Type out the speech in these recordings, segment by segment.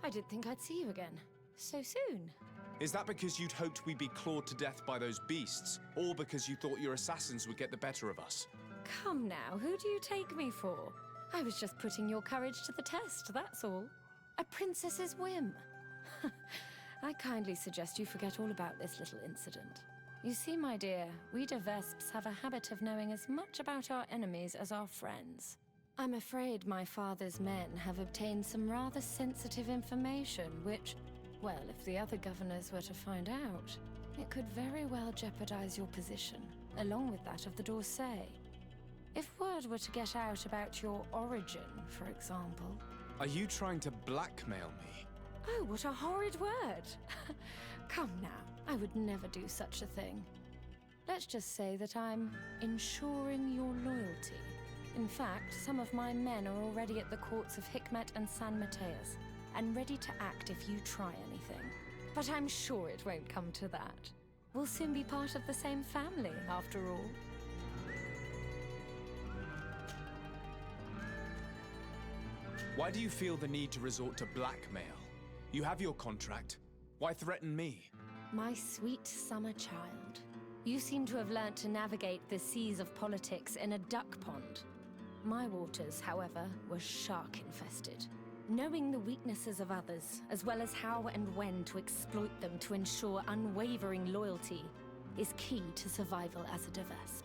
I didn't think I'd see you again. So soon. Is that because you'd hoped we'd be clawed to death by those beasts, or because you thought your assassins would get the better of us? Come now, who do you take me for? I was just putting your courage to the test, that's all. A princess's whim. I kindly suggest you forget all about this little incident. You see, my dear, we Vesps have a habit of knowing as much about our enemies as our friends. I'm afraid my father's men have obtained some rather sensitive information which, well, if the other governors were to find out, it could very well jeopardize your position, along with that of the D'Orsay. If word were to get out about your origin, for example... Are you trying to blackmail me? Oh, what a horrid word! Come now, I would never do such a thing. Let's just say that I'm ensuring your loyalty. In fact, some of my men are already at the courts of Hikmet and San Mateus, and ready to act if you try anything. But I'm sure it won't come to that. We'll soon be part of the same family, after all. Why do you feel the need to resort to blackmail? You have your contract. Why threaten me? My sweet summer child. You seem to have learnt to navigate the seas of politics in a duck pond. My waters, however, were shark-infested. Knowing the weaknesses of others, as well as how and when to exploit them to ensure unwavering loyalty, is key to survival as a Vesp.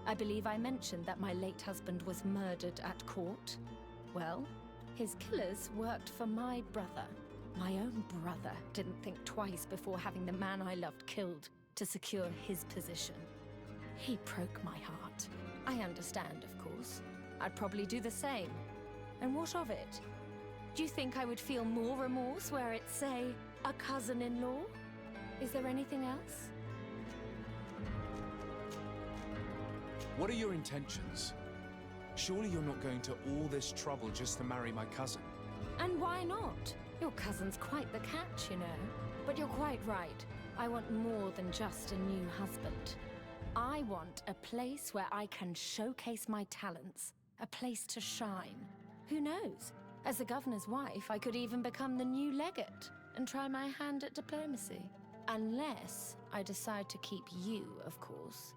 I believe I mentioned that my late husband was murdered at court. Well, his killers worked for my brother. My own brother didn't think twice before having the man I loved killed to secure his position. He broke my heart. I understand, of course. I'd probably do the same. And what of it? Do you think I would feel more remorse were it, say, a cousin-in-law? Is there anything else? What are your intentions? Surely you're not going to all this trouble just to marry my cousin. And why not? Your cousin's quite the catch, you know. But you're quite right. I want more than just a new husband. I want a place where I can showcase my talents, a place to shine. Who knows? As the governor's wife, I could even become the new legate and try my hand at diplomacy. Unless I decide to keep you, of course.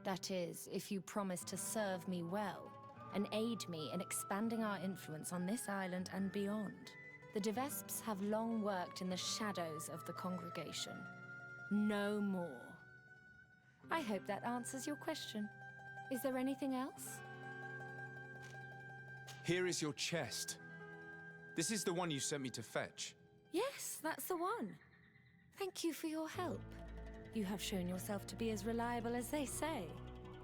That is, if you promise to serve me well and aid me in expanding our influence on this island and beyond. The Vesps have long worked in the shadows of the congregation. No more. I hope that answers your question. Is there anything else? Here is your chest. This is the one you sent me to fetch. Yes, that's the one. Thank you for your help. You have shown yourself to be as reliable as they say.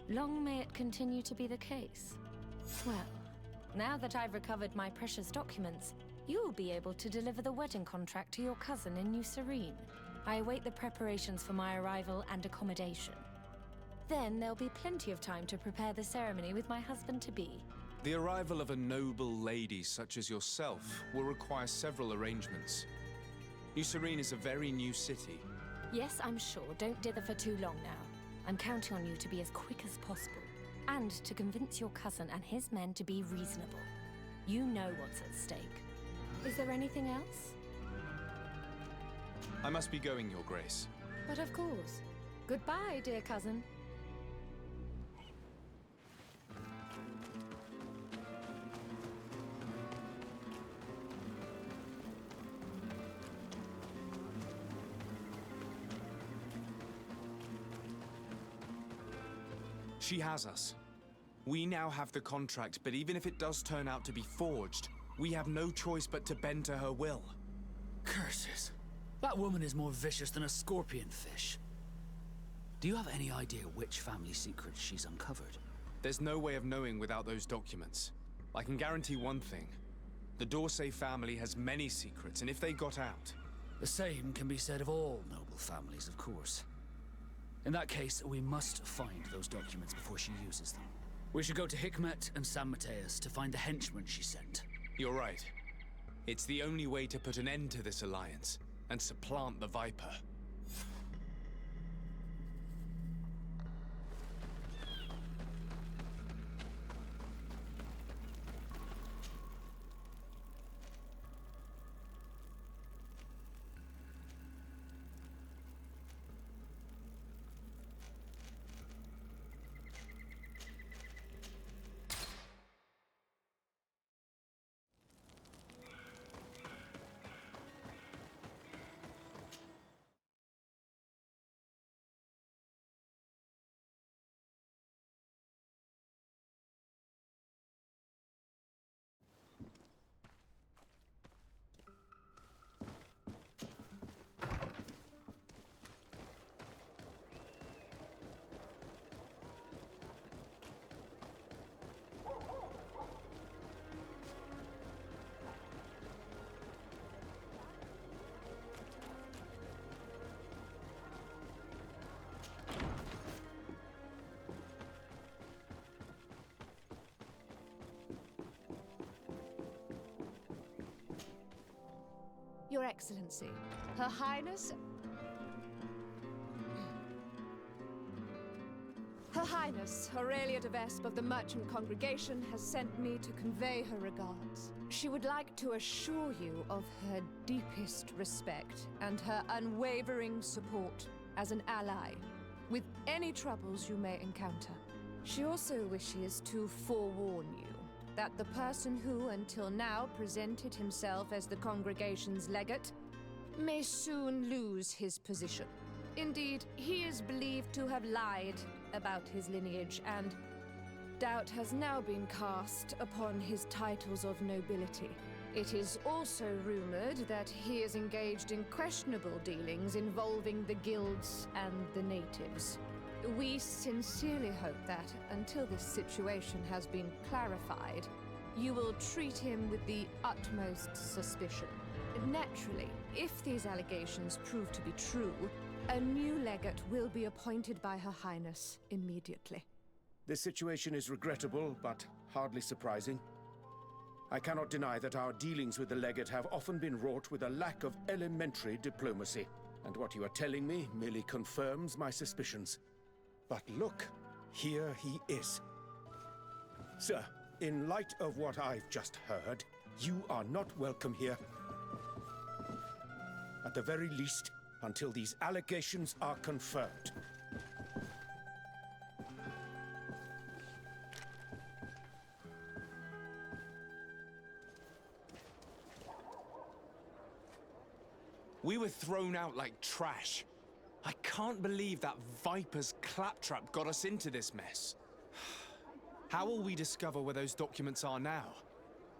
Long may it continue to be the case. Well, now that I've recovered my precious documents, you'll be able to deliver the wedding contract to your cousin in New Serene. I await the preparations for my arrival and accommodation. Then there'll be plenty of time to prepare the ceremony with my husband-to-be. The arrival of a noble lady such as yourself will require several arrangements. New Serene is a very new city. Yes, I'm sure. Don't dither for too long now. I'm counting on you to be as quick as possible. And to convince your cousin and his men to be reasonable. You know what's at stake. Is there anything else? I must be going, Your Grace. But of course. Goodbye, dear cousin. She has us. We now have the contract, but even if it does turn out to be forged, we have no choice but to bend to her will. Curses. That woman is more vicious than a scorpion fish. Do you have any idea which family secrets she's uncovered? There's no way of knowing without those documents. I can guarantee one thing. The D'Orsay family has many secrets, and if they got out... The same can be said of all noble families, of course. In that case, we must find those documents before she uses them. We should go to Hikmet and San Mateus to find the henchman she sent. You're right. It's the only way to put an end to this alliance and supplant the Viper. Your Excellency, Her Highness... Her Highness, Aurelia de Vespe of the Merchant Congregation has sent me to convey her regards. She would like to assure you of her deepest respect and her unwavering support as an ally with any troubles you may encounter. She also wishes to forewarn you that the person who until now presented himself as the congregation's legate may soon lose his position. Indeed, he is believed to have lied about his lineage, and doubt has now been cast upon his titles of nobility. It is also rumored that he is engaged in questionable dealings involving the guilds and the natives. We sincerely hope that, until this situation has been clarified, you will treat him with the utmost suspicion. Naturally, if these allegations prove to be true, a new legate will be appointed by Her Highness immediately. This situation is regrettable, but hardly surprising. I cannot deny that our dealings with the legate have often been wrought with a lack of elementary diplomacy, and what you are telling me merely confirms my suspicions. But look, here he is. Sir, in light of what I've just heard, you are not welcome here. At the very least, until these allegations are confirmed. We were thrown out like trash. I can't believe that Viper's claptrap got us into this mess. How will we discover where those documents are now?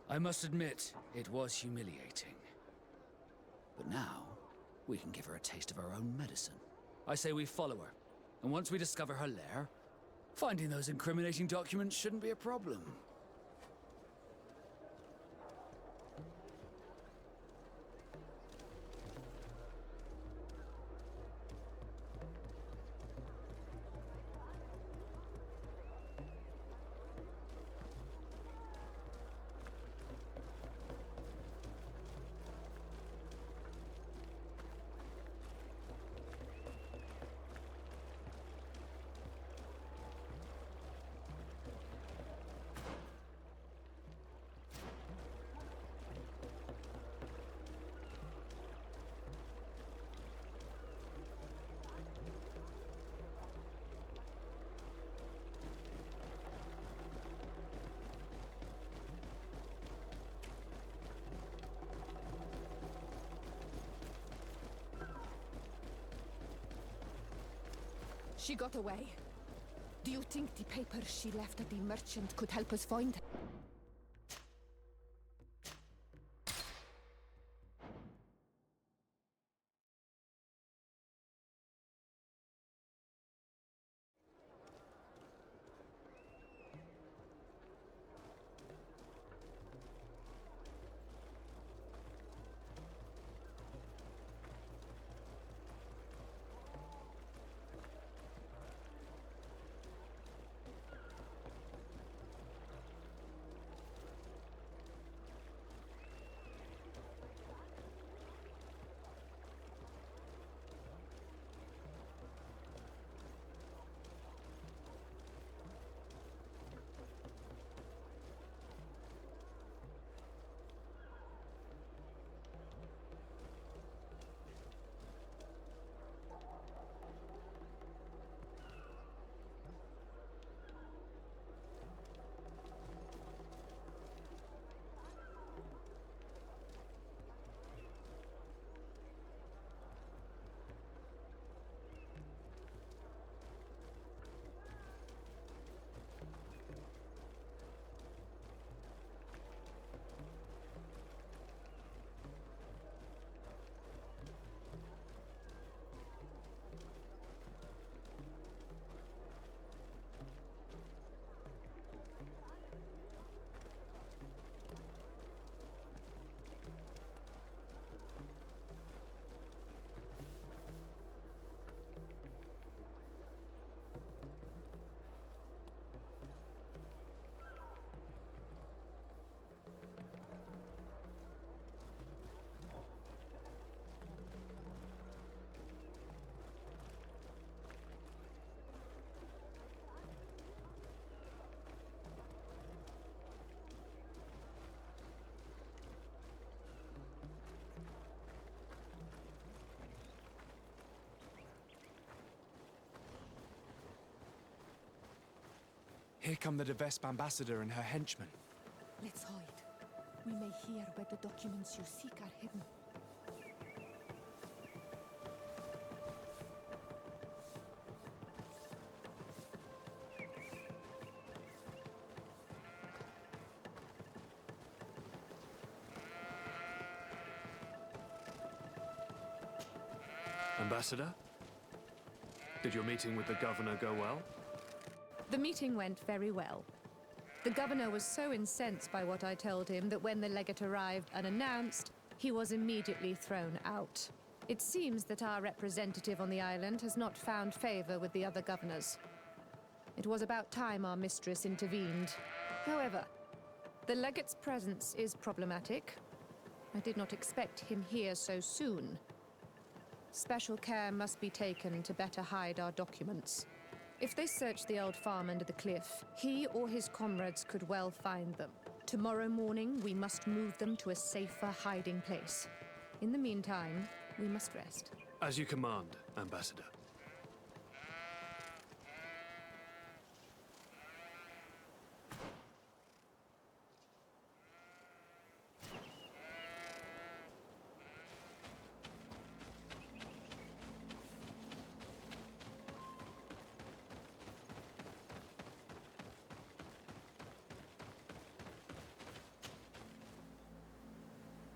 I must admit, it was humiliating. But now, we can give her a taste of our own medicine. I say we follow her, and once we discover her lair, finding those incriminating documents shouldn't be a problem. She got away. Do you think the papers she left at the merchant could help us find her? Here come the Devesp ambassador and her henchmen. Let's hide. We may hear where the documents you seek are hidden. Ambassador? Did your meeting with the governor go well? The meeting went very well. The governor was so incensed by what I told him that when the legate arrived unannounced, he was immediately thrown out. It seems that our representative on the island has not found favor with the other governors. It was about time our mistress intervened. However, the legate's presence is problematic. I did not expect him here so soon. Special care must be taken to better hide our documents. If they search the old farm under the cliff, he or his comrades could well find them. Tomorrow morning, we must move them to a safer hiding place. In the meantime, we must rest. As you command, Ambassador.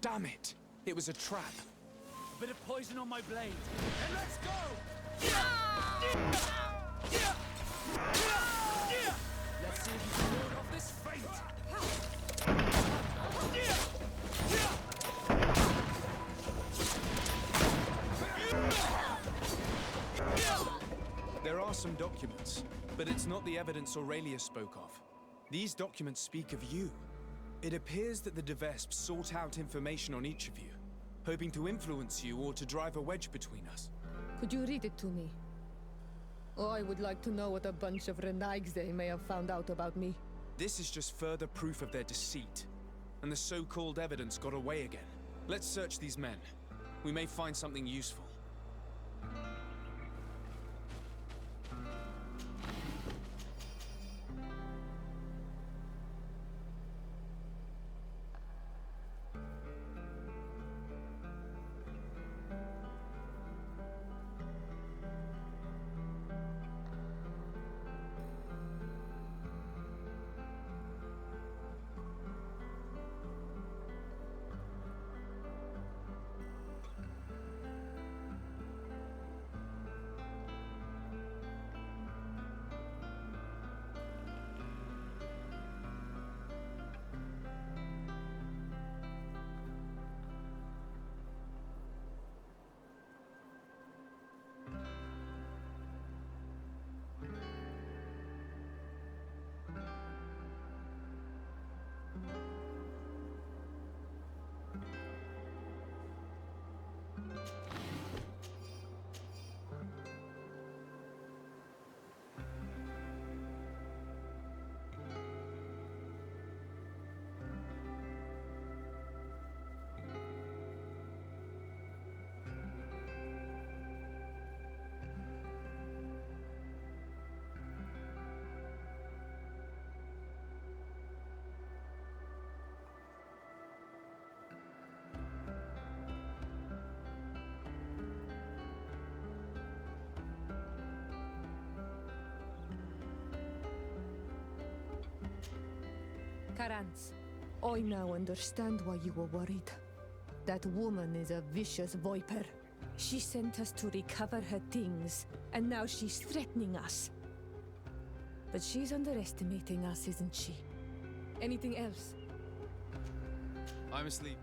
Damn it! It was a trap. A bit of poison on my blade. And let's go! Let's see if you can ward off this fate. There are some documents, but it's not the evidence Aurelia spoke of. These documents speak of you. It appears that the Devesp sought out information on each of you, hoping to influence you or to drive a wedge between us. Could you read it to me? Oh, I would like to know what a bunch of renegades they may have found out about me. This is just further proof of their deceit, and the so-called evidence got away again. Let's search these men. We may find something useful. Karans, I now understand why you were worried. That woman is a vicious viper. She sent us to recover her things, and now she's threatening us. But she's underestimating us, isn't she? Anything else? I'm asleep.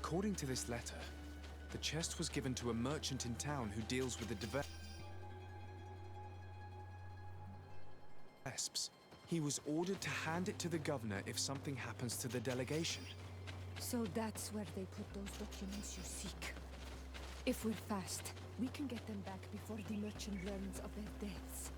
According to this letter, the chest was given to a merchant in town who deals with the Devesps. He was ordered to hand it to the governor if something happens to the delegation. So that's where they put those documents you seek. If we're fast, we can get them back before the merchant learns of their deaths.